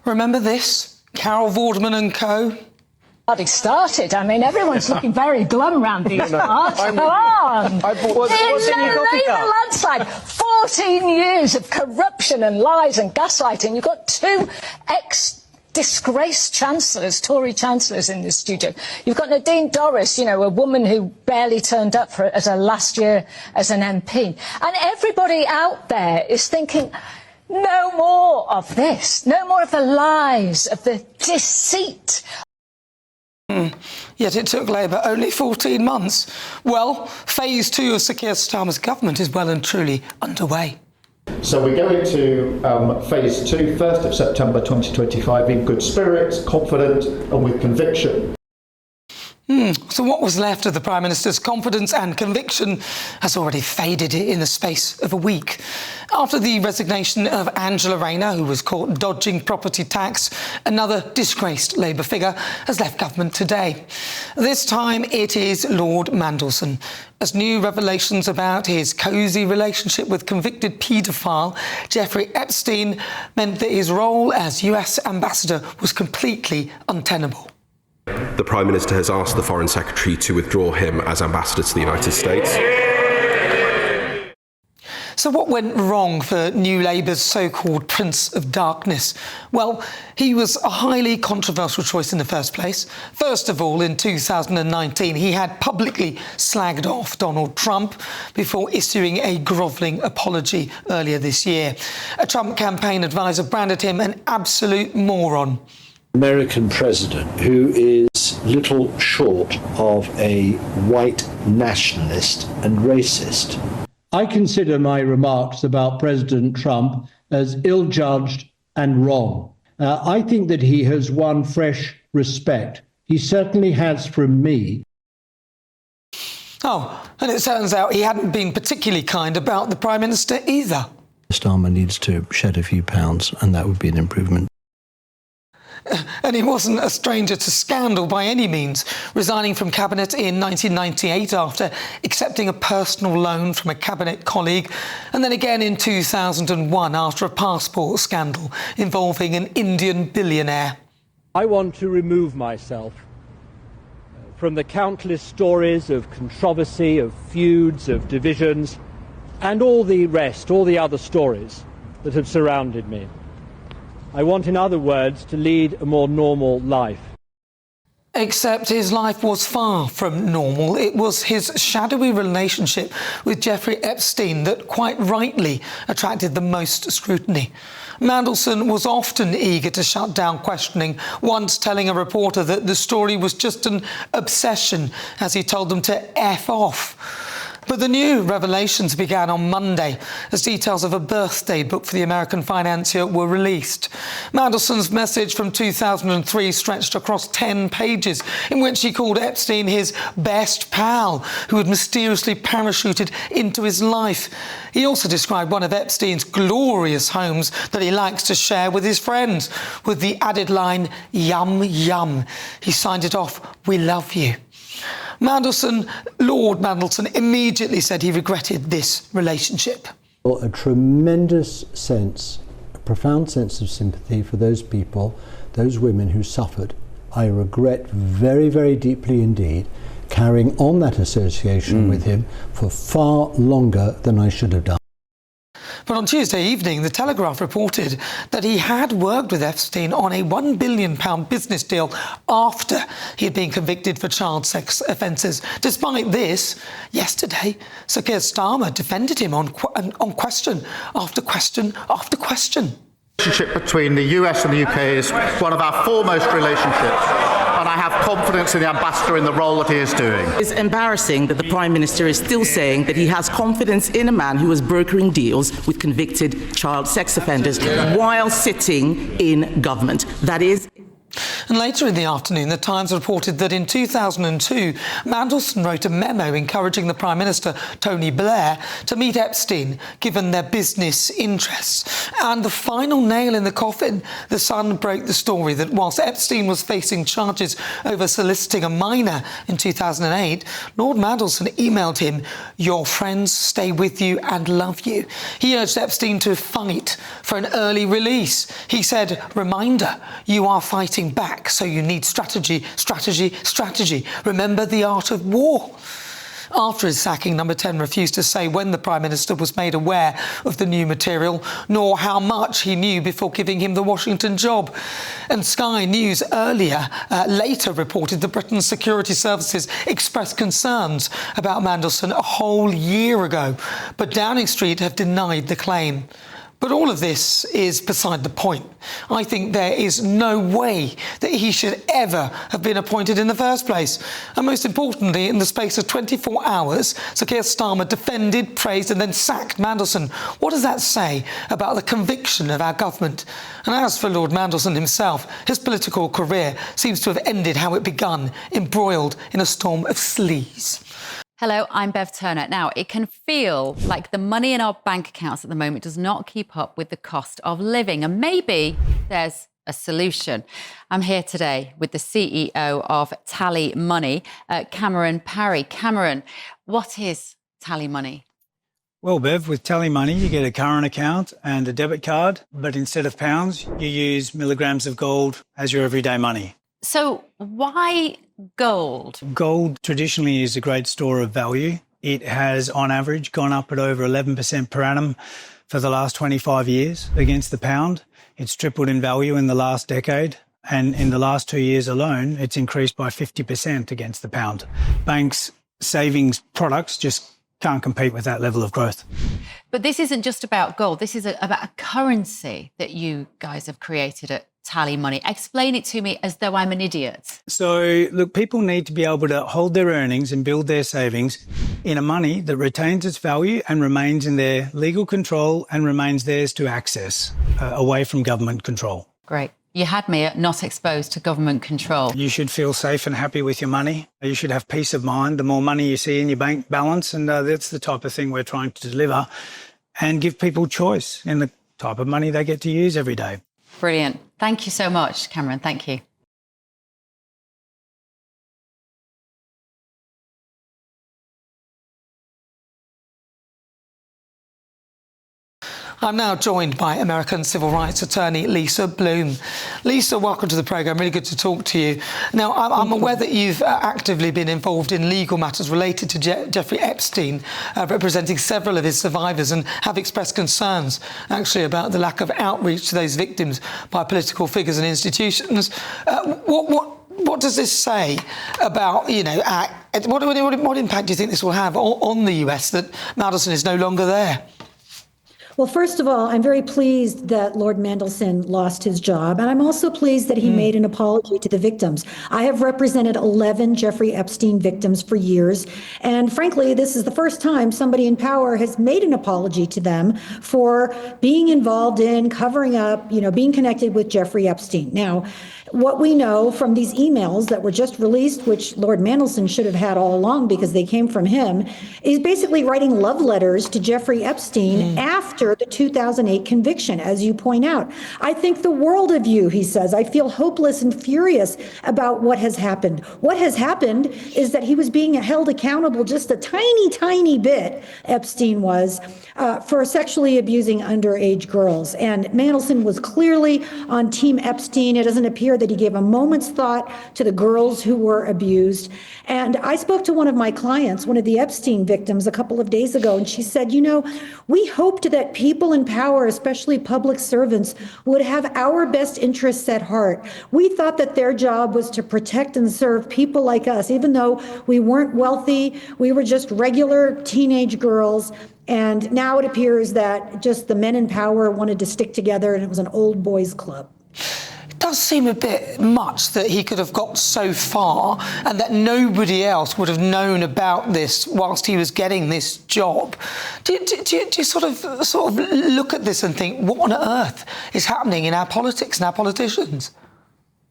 Remember this? Carol Vorderman and co. Already started. I mean, everyone's looking very glum round these parts. Come on. Labour landslide. 14 years of corruption and lies and gaslighting. You've got two disgraced chancellors, Tory chancellors in the studio. You've got Nadine Dorries, you know, a woman who barely turned up for as her last year as an MP. And everybody out there is thinking, no more of this. No more of the lies, of the deceit. Yet it took Labour only 14 months. Well, phase 2 of Sir Keir Starmer's government is well and truly underway. So we go into phase 2, 1st of September 2025, in good spirits, confident and with conviction. So what was left of the Prime Minister's confidence and conviction has already faded in the space of a week. After the resignation of Angela Rayner, who was caught dodging property tax, another disgraced Labour figure has left government today. This time it is Lord Mandelson, as new revelations about his cosy relationship with convicted paedophile Jeffrey Epstein meant that his role as US ambassador was completely untenable. The Prime Minister has asked the Foreign Secretary to withdraw him as ambassador to the United States. So what went wrong for New Labour's so-called Prince of Darkness? Well, he was a highly controversial choice in the first place. First of all, in 2019, he had publicly slagged off Donald Trump before issuing a grovelling apology earlier this year. A Trump campaign advisor branded him an absolute moron. American president who is little short of a white nationalist and racist. I consider my remarks about President Trump as ill-judged and wrong. I think that he has won fresh respect. He certainly has from me. Oh, and it turns out he hadn't been particularly kind about the Prime Minister either. Starmer needs to shed a few pounds, and that would be an improvement. And he wasn't a stranger to scandal by any means, resigning from cabinet in 1998 after accepting a personal loan from a cabinet colleague, and then again in 2001 after a passport scandal involving an Indian billionaire. I want to remove myself from the countless stories of controversy, of feuds, of divisions, and all the rest, all the other stories that have surrounded me. I want, in other words, to lead a more normal life. Except his life was far from normal. It was his shadowy relationship with Jeffrey Epstein that quite rightly attracted the most scrutiny. Mandelson was often eager to shut down questioning, once telling a reporter that the story was just an obsession as he told them to F off. But the new revelations began on Monday as details of a birthday book for the American financier were released. Mandelson's message from 2003 stretched across 10 pages, in which he called Epstein his best pal, who had mysteriously parachuted into his life. He also described one of Epstein's glorious homes that he likes to share with his friends, with the added line, "Yum, yum." He signed it off, "We love you." Lord Mandelson immediately said he regretted this relationship. A tremendous sense, a profound sense of sympathy for those people, those women who suffered. I regret very, very deeply indeed carrying on that association with him for far longer than I should have done. But on Tuesday evening, The Telegraph reported that he had worked with Epstein on a £1 billion business deal after he had been convicted for child sex offences. Despite this, yesterday, Sir Keir Starmer defended him on question after question after question. The relationship between the US and the UK is one of our foremost relationships, and I have confidence in the ambassador in the role that he is doing. It's embarrassing that the Prime Minister is still saying that he has confidence in a man who was brokering deals with convicted child sex offenders while sitting in government. That is... And later in the afternoon, the Times reported that in 2002, Mandelson wrote a memo encouraging the Prime Minister, Tony Blair, to meet Epstein, given their business interests. And the final nail in the coffin, The Sun broke the story that whilst Epstein was facing charges over soliciting a minor in 2008, Lord Mandelson emailed him, "Your friends stay with you and love you." He urged Epstein to fight for an early release. He said, "Reminder, you are fighting back, so you need strategy, strategy, strategy. Remember the art of war." After his sacking, Number 10 refused to say when the Prime Minister was made aware of the new material, nor how much he knew before giving him the Washington job. And Sky News later reported that Britain's security services expressed concerns about Mandelson a whole year ago, but Downing Street have denied the claim. But all of this is beside the point. I think there is no way that he should ever have been appointed in the first place. And most importantly, in the space of 24 hours, Sir Keir Starmer defended, praised and then sacked Mandelson. What does that say about the conviction of our government? And as for Lord Mandelson himself, his political career seems to have ended how it begun, embroiled in a storm of sleaze. Hello, I'm Bev Turner. Now, it can feel like the money in our bank accounts at the moment does not keep up with the cost of living, and maybe there's a solution. I'm here today with the CEO of TallyMoney, Cameron Parry. Cameron, what is TallyMoney? Well, Bev, with TallyMoney, you get a current account and a debit card, but instead of pounds, you use milligrams of gold as your everyday money. So why gold? Gold traditionally is a great store of value. It has, on average, gone up at over 11% per annum for the last 25 years against the pound. It's tripled in value in the last decade. And in the last 2 years alone, it's increased by 50% against the pound. Banks' savings products just can't compete with that level of growth. But this isn't just about gold. This is about a currency that you guys have created at TallyMoney. Explain it to me as though I'm an idiot. So, look, people need to be able to hold their earnings and build their savings in a money that retains its value and remains in their legal control and remains theirs to access, away from government control. Great. You had me at not exposed to government control. You should feel safe and happy with your money. You should have peace of mind. The more money you see in your bank balance, and that's the type of thing we're trying to deliver, and give people choice in the type of money they get to use every day. Brilliant. Thank you so much, Cameron. Thank you. I'm now joined by American civil rights attorney Lisa Bloom. Lisa, welcome to the programme. Really good to talk to you. Now, I'm aware that you've actively been involved in legal matters related to Jeffrey Epstein, representing several of his survivors, and have expressed concerns, actually, about the lack of outreach to those victims by political figures and institutions. What does this say about, what impact do you think this will have on the US that Mandelson is no longer there? Well, first of all, I'm very pleased that Lord Mandelson lost his job, and I'm also pleased that he made an apology to the victims. I have represented 11 Jeffrey Epstein victims for years, and frankly, this is the first time somebody in power has made an apology to them for being involved in covering up, being connected with Jeffrey Epstein. Now, what we know from these emails that were just released, which Lord Mandelson should have had all along because they came from him, is basically writing love letters to Jeffrey Epstein after the 2008 conviction, as you point out. I think the world of you, he says. I feel hopeless and furious about what has happened. What has happened is that he was being held accountable just a tiny, tiny bit, Epstein was, for sexually abusing underage girls. And Mandelson was clearly on Team Epstein. It doesn't appear that he gave a moment's thought to the girls who were abused. And I spoke to one of my clients, one of the Epstein victims, a couple of days ago, and she said, we hoped that people in power, especially public servants, would have our best interests at heart. We thought that their job was to protect and serve people like us, even though we weren't wealthy, we were just regular teenage girls. And now it appears that just the men in power wanted to stick together, and it was an old boys club. It does seem a bit much that he could have got so far and that nobody else would have known about this whilst he was getting this job. Do you sort of look at this and think, what on earth is happening in our politics and our politicians?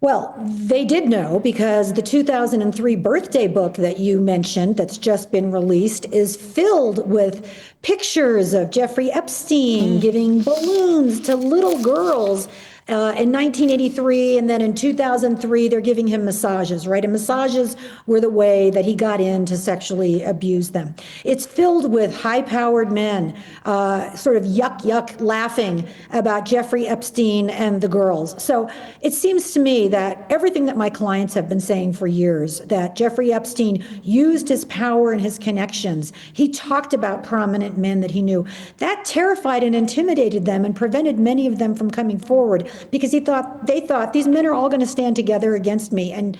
Well, they did know, because the 2003 birthday book that you mentioned that's just been released is filled with pictures of Jeffrey Epstein giving balloons to little girls. In 1983, and then in 2003, they're giving him massages, right? And massages were the way that he got in to sexually abuse them. It's filled with high-powered men, sort of yuck, laughing about Jeffrey Epstein and the girls. So it seems to me that everything that my clients have been saying for years, that Jeffrey Epstein used his power and his connections. He talked about prominent men that he knew. That terrified and intimidated them and prevented many of them from coming forward, because they thought these men are all going to stand together against me. And,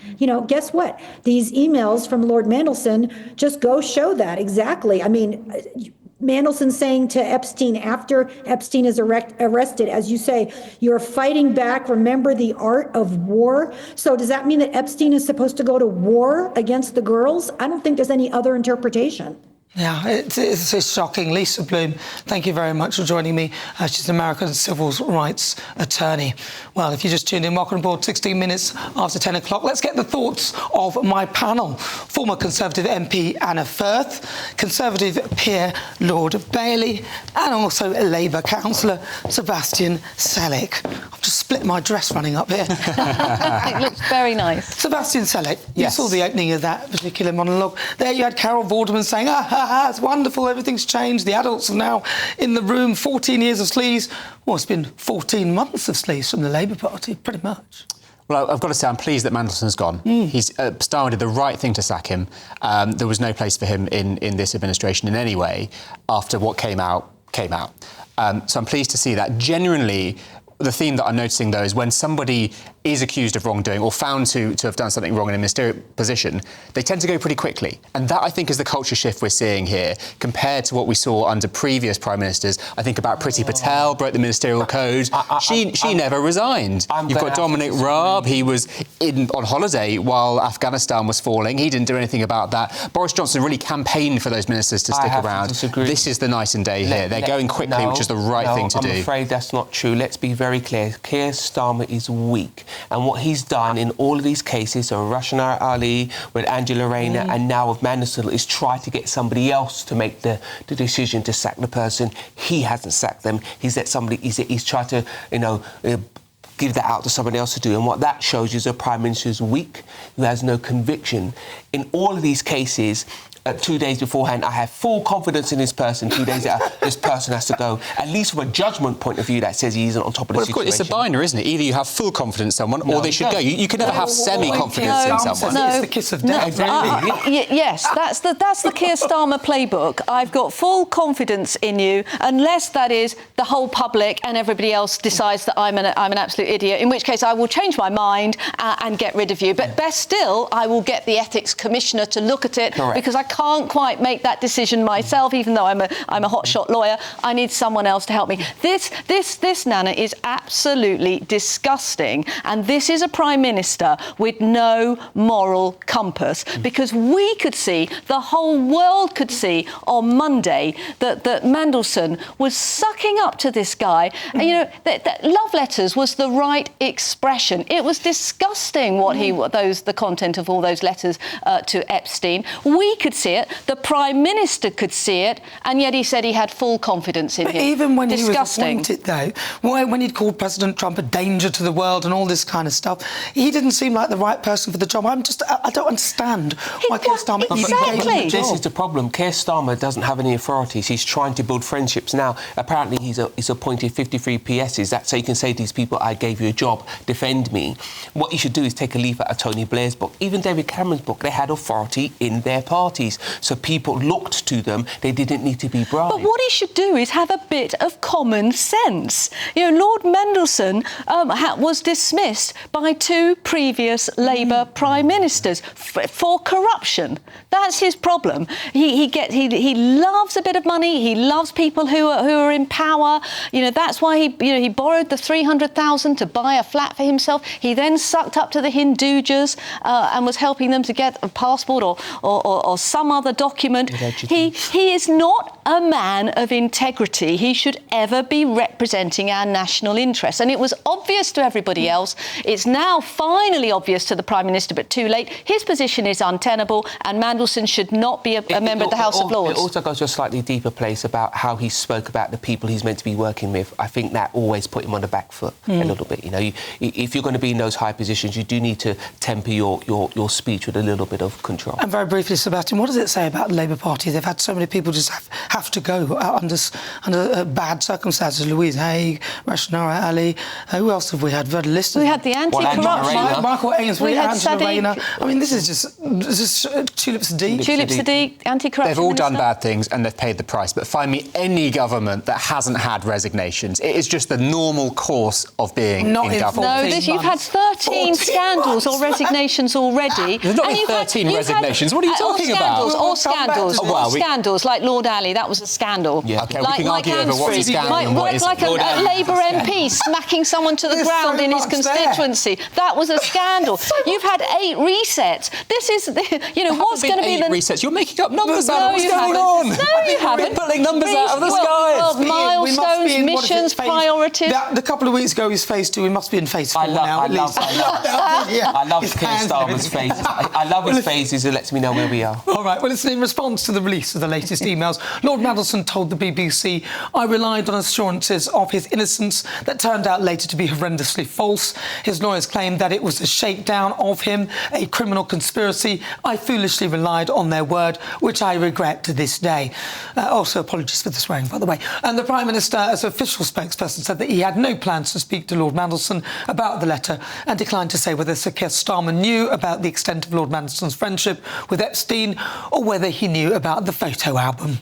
guess what? These emails from Lord Mandelson just go show that exactly. I mean, Mandelson saying to Epstein after Epstein is arrested, as you say, you're fighting back, remember the art of war. So does that mean that Epstein is supposed to go to war against the girls? I don't think there's any other interpretation. Yeah, it's shocking. Lisa Bloom, thank you very much for joining me. She's an American civil rights attorney. Well, if you just tuned in, welcome aboard. 16 minutes after 10 o'clock. Let's get the thoughts of my panel. Former Conservative MP Anna Firth, Conservative peer Lord Bailey, and also Labour councillor Sebastian Selleck. I've just split my dress running up here. It looks very nice. Sebastian Selleck, you saw the opening of that particular monologue. There you had Carol Vorderman saying, it's wonderful, everything's changed, the adults are now in the room, 14 years of sleaze. Well, it's been 14 months of sleaze from the Labour Party, pretty much. Well, I've got to say, I'm pleased that Mandelson's gone. Starmer did the right thing to sack him. There was no place for him in this administration in any way after what came out. So I'm pleased to see that. Genuinely, the theme that I'm noticing, though, is when somebody is accused of wrongdoing or found to have done something wrong in a ministerial position, they tend to go pretty quickly. And that, I think, is the culture shift we're seeing here, compared to what we saw under previous Prime Ministers. I think about Priti Patel, broke the ministerial code. She never resigned. You've got Dominic Raab. He was on holiday while Afghanistan was falling. He didn't do anything about that. Boris Johnson really campaigned for those ministers to stick around. This is the night and day here. They're going quickly, which is the right thing to do. I'm afraid that's not true. Let's be very clear. Keir Starmer is weak. And what he's done in all of these cases, so Rashana Ali, with Angela Rayner, and now with Mandelson, is try to get somebody else to make the decision to sack the person. He hasn't sacked them. He's let somebody, he's tried to, give that out to somebody else to do. And what that shows you is a Prime Minister who's weak, who has no conviction. In all of these cases, 2 days beforehand, I have full confidence in this person. 2 days later, this person has to go. At least from a judgment point of view, that says he isn't on top of the situation. Of course, it's a binary, isn't it? Either you have full confidence in someone, or they should go. You can never have semi-confidence in someone. It's the kiss of death. Yes, that's the Keir Starmer playbook. I've got full confidence in you, unless that is the whole public and everybody else decides that I'm an absolute idiot. In which case, I will change my mind and get rid of you. But best still, I will get the ethics commissioner to look at it. Correct. Because I can't quite make that decision myself, even though I'm a hotshot lawyer. I need someone else to help me. This Nana, is absolutely disgusting, and this is a Prime Minister with no moral compass, because we could see, the whole world could see on Monday that Mandelson was sucking up to this guy. And, that love letters was the right expression. It was disgusting the content of all those letters to Epstein. We could see it, the Prime Minister could see it, and yet he said he had full confidence in him. Even when he was appointed, though, when he'd called President Trump a danger to the world and all this kind of stuff, he didn't seem like the right person for the job. I don't understand why Keir Starmer even gave him the job. This is the problem. Keir Starmer doesn't have any authorities. He's trying to build friendships now. Apparently, he's appointed 53 PSs. That's so you can say to these people, I gave you a job, defend me. What you should do is take a leaf out of Tony Blair's book. Even David Cameron's book, they had authority in their parties. So people looked to them. They didn't need to be bribed. But what he should do is have a bit of common sense. Lord Mandelson was dismissed by 2 previous Labour Prime Ministers for corruption. That's his problem. He loves a bit of money. He loves people who are in power. That's why he borrowed the $300,000 to buy a flat for himself. He then sucked up to the Hindujas and was helping them to get a passport or some other document. He is not a man of integrity. He should ever be representing our national interests. And it was obvious to everybody else. It's now finally obvious to the Prime Minister, but too late. His position is untenable, and Mandelson should not be a member of the House of Lords. It also goes to a slightly deeper place about how he spoke about the people he's meant to be working with. I think that always put him on the back foot a little bit. You know, if you're going to be in those high positions, you do need to temper your speech with a little bit of control. And very briefly, Sebastian, what does it say about the Labour Party? They've had so many people just have to go under bad circumstances. Louise Haigh, Rashanara Ali. Who else have we had? We've had a list of... We had the anti-corruption. Michael Ainsworth, Angela Rayner. I mean, this is just Tulip Sadiq. Tulip Sadiq, anti-corruption They've all done minister. bad things and they've paid the price. But find me any government that hasn't had resignations. It is just the normal course of being in government. No, you've had 13 scandals or resignations already. There's not been 13 resignations. What are you talking about? Or scandals, like Lord Ali, that was a scandal. Yeah. OK, like, we can argue over what's a scandal and what isn't. Like a Labour MP smacking someone to the ground in his constituency. That was a scandal. You've had 8 resets. This is, what's going to be the... resets. You're making up numbers out of what's going on. No, you haven't. You're pulling numbers out of the sky. Well, milestones, missions, priorities. A couple of weeks ago, he's phase 2. We must be in phase 4 now, at least. I love Keir Starmer's phases. I love his phases. It lets me know where we are. All right, well, it's in response to the release of the latest emails. Lord Mandelson told the BBC, I relied on assurances of his innocence that turned out later to be horrendously false. His lawyers claimed that it was a shakedown of him, a criminal conspiracy. I foolishly relied on their word, which I regret to this day. Also, apologies for the swearing, by the way. And the Prime Minister, as official spokesperson, said that he had no plans to speak to Lord Mandelson about the letter and declined to say whether Sir Keir Starmer knew about the extent of Lord Mandelson's friendship with Epstein or whether he knew about the photo album.